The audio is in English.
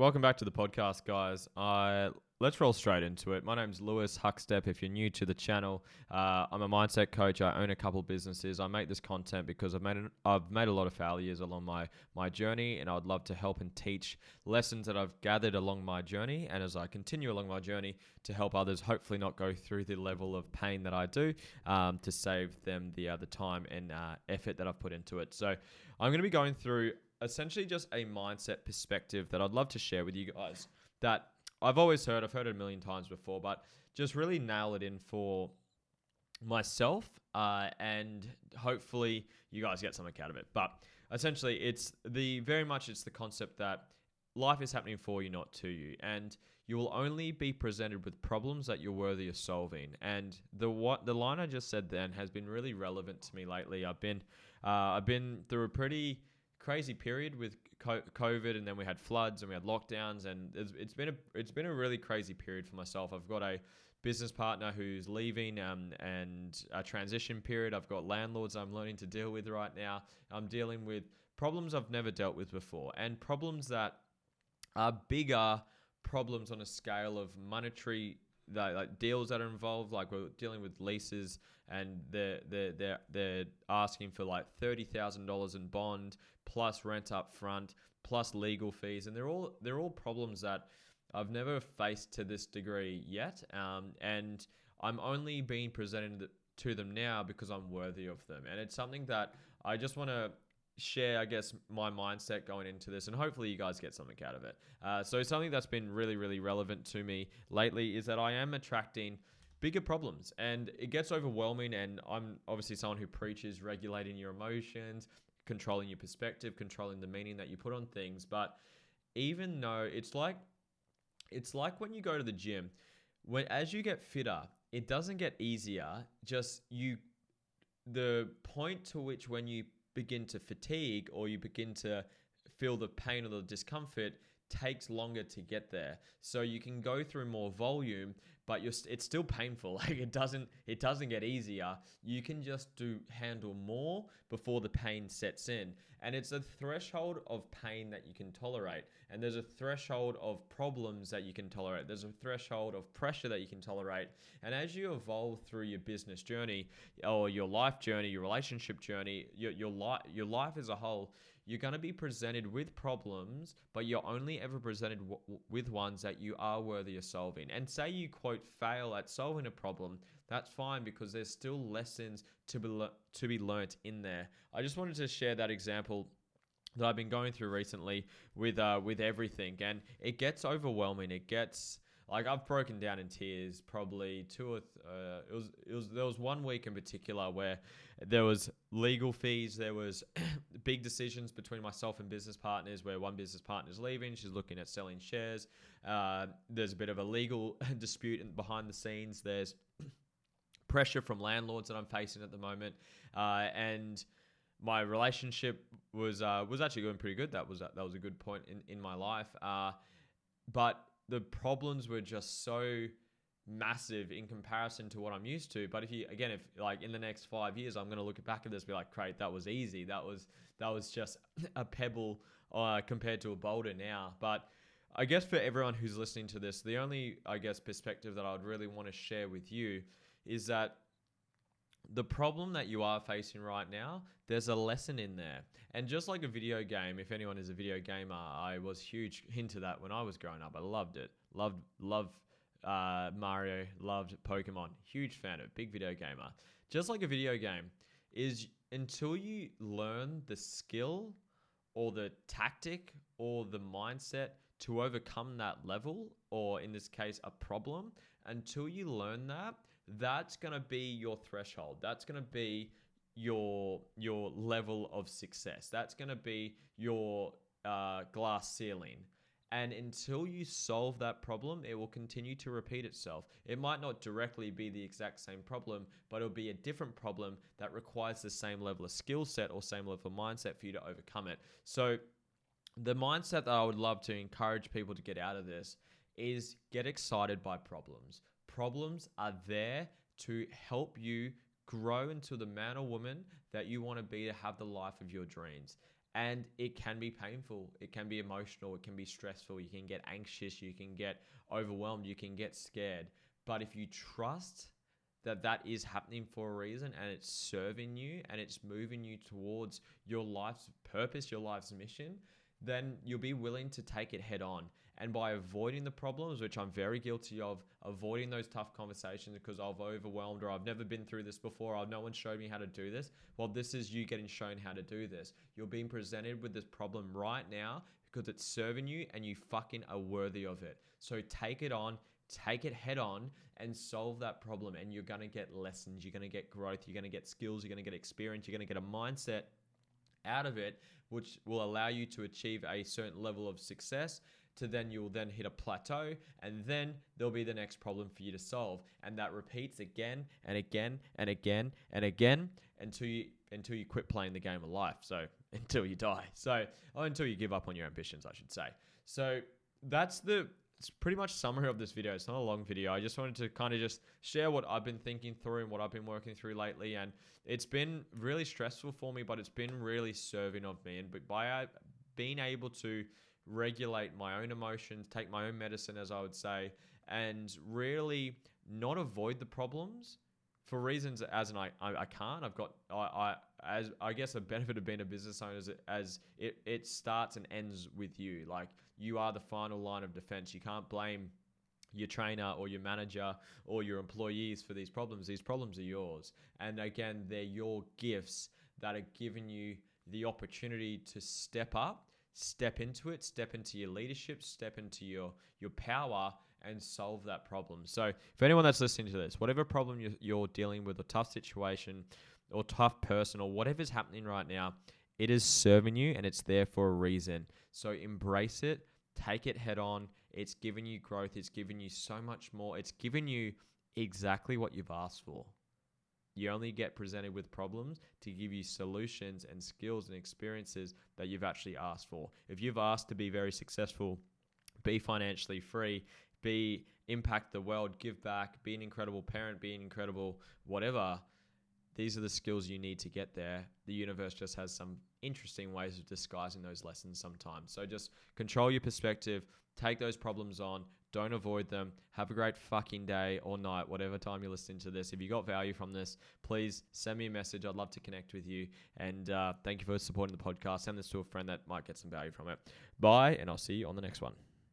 Welcome back to the podcast, guys. Let's roll straight into it. My name's Lewis Huckstep. If you're new to the channel, I'm a mindset coach. I own a couple businesses. I make this content because I've made a lot of failures along my journey, and I'd love to help and teach lessons that I've gathered along my journey. And as I continue along my journey, to help others hopefully not go through the level of pain that I do, to save them the time and effort that I've put into it. So I'm going to be going through essentially just a mindset perspective that I'd love to share with you guys that I've heard it a million times before, but just really nail it in for myself, and hopefully you guys get something out of it. But essentially it's the concept that life is happening for you, not to you, and you will only be presented with problems that you're worthy of solving. And the line I just said then has been really relevant to me lately. I've been through a pretty crazy period with COVID, and then we had floods and we had lockdowns, and it's been a really crazy period for myself. I've got a business partner who's leaving, and a transition period. I've got landlords I'm learning to deal with right now. I'm dealing with problems I've never dealt with before, and problems that are bigger problems on a scale of monetary, like deals that are involved. Like we're dealing with leases, and they're asking for like $30,000 in bond plus rent up front plus legal fees, and they're all problems that I've never faced to this degree yet, and I'm only being presented to them now because I'm worthy of them. And it's something that I just want to share, I guess, my mindset going into this, and hopefully you guys get something out of it. So something that's been really, really relevant to me lately is that I am attracting bigger problems, and it gets overwhelming. And I'm obviously someone who preaches regulating your emotions, controlling your perspective, controlling the meaning that you put on things. But even though it's like when you go to the gym, as you get fitter, it doesn't get easier. The point to which when you begin to fatigue or you begin to feel the pain or the discomfort takes longer to get there. So you can go through more volume, but it's still painful. Like it doesn't get easier. You can just handle more before the pain sets in. And it's a threshold of pain that you can tolerate. And there's a threshold of problems that you can tolerate. There's a threshold of pressure that you can tolerate. And as you evolve through your business journey or your life journey, your relationship journey, your life as a whole, you're going to be presented with problems, but you're only ever presented with ones that you are worthy of solving. And say you, quote, fail at solving a problem, that's fine, because there's still lessons to be learnt in there. I just wanted to share that example that I've been going through recently with everything, and it gets overwhelming. It gets like I've broken down in tears probably there was 1 week in particular where there was legal fees, there was big decisions between myself and business partners, where one business partner is leaving, she's looking at selling shares. There's a bit of a legal dispute behind the scenes. There's pressure from landlords that I'm facing at the moment, and my relationship was actually going pretty good. That was a good point in my life, but the problems were just so massive in comparison to what I'm used to. But if like in the next 5 years, I'm going to look back at this and be like, great, that was easy. That was just a pebble compared to a boulder now. But I guess for everyone who's listening to this, the only, I guess, perspective that I would really want to share with you is that the problem that you are facing right now, there's a lesson in there. And just like a video game, if anyone is a video gamer, I was huge into that when I was growing up. I loved it. Loved Mario, loved Pokemon. Huge fan of it, big video gamer. Just like a video game, is until you learn the skill or the tactic or the mindset to overcome that level, or in this case, a problem, until you learn that, that's going to be your threshold. That's going to be your level of success. That's going to be your glass ceiling. And until you solve that problem, it will continue to repeat itself. It might not directly be the exact same problem, but it'll be a different problem that requires the same level of skill set or same level of mindset for you to overcome it. So the mindset that I would love to encourage people to get out of this is get excited by problems. Problems are there to help you grow into the man or woman that you want to be, to have the life of your dreams. And it can be painful. It can be emotional. It can be stressful. You can get anxious. You can get overwhelmed. You can get scared. But if you trust that that is happening for a reason and it's serving you and it's moving you towards your life's purpose, your life's mission, then you'll be willing to take it head on. And by avoiding the problems, which I'm very guilty of, avoiding those tough conversations because I've overwhelmed or I've never been through this before, or no one showed me how to do this. Well, this is you getting shown how to do this. You're being presented with this problem right now because it's serving you and you fucking are worthy of it. So take it on, take it head on and solve that problem. And you're going to get lessons, you're going to get growth, you're going to get skills, you're going to get experience, you're going to get a mindset out of it, which will allow you to achieve a certain level of success. You'll then hit a plateau, and then there'll be the next problem for you to solve. And that repeats again and again and again and again until you quit playing the game of life. So until you die. Or until you give up on your ambitions, I should say. So it's pretty much summary of this video. It's not a long video. I just wanted to kind of just share what I've been thinking through and what I've been working through lately. And it's been really stressful for me, but it's been really serving of me. And by being able to regulate my own emotions, take my own medicine, as I would say, and really not avoid the problems for reasons as I can't. I guess a benefit of being a business owner is as it starts and ends with you. Like, you are the final line of defense. You can't blame your trainer or your manager or your employees for these problems. These problems are yours. And again, they're your gifts that are giving you the opportunity to step up, step into it, step into your leadership, step into your power and solve that problem. So if anyone that's listening to this, whatever problem you're dealing with, a tough situation or tough person or whatever's happening right now, it is serving you and it's there for a reason. So embrace it, take it head on. It's giving you growth. It's giving you so much more. It's giving you exactly what you've asked for. You only get presented with problems to give you solutions and skills and experiences that you've actually asked for. If you've asked to be very successful, be financially free, impact the world, give back, be an incredible parent, be an incredible whatever, these are the skills you need to get there. The universe just has some interesting ways of disguising those lessons sometimes. So just control your perspective, take those problems on, don't avoid them. Have a great fucking day or night, whatever time you're listening to this. If you got value from this, please send me a message. I'd love to connect with you. And thank you for supporting the podcast. Send this to a friend that might get some value from it. Bye, and I'll see you on the next one.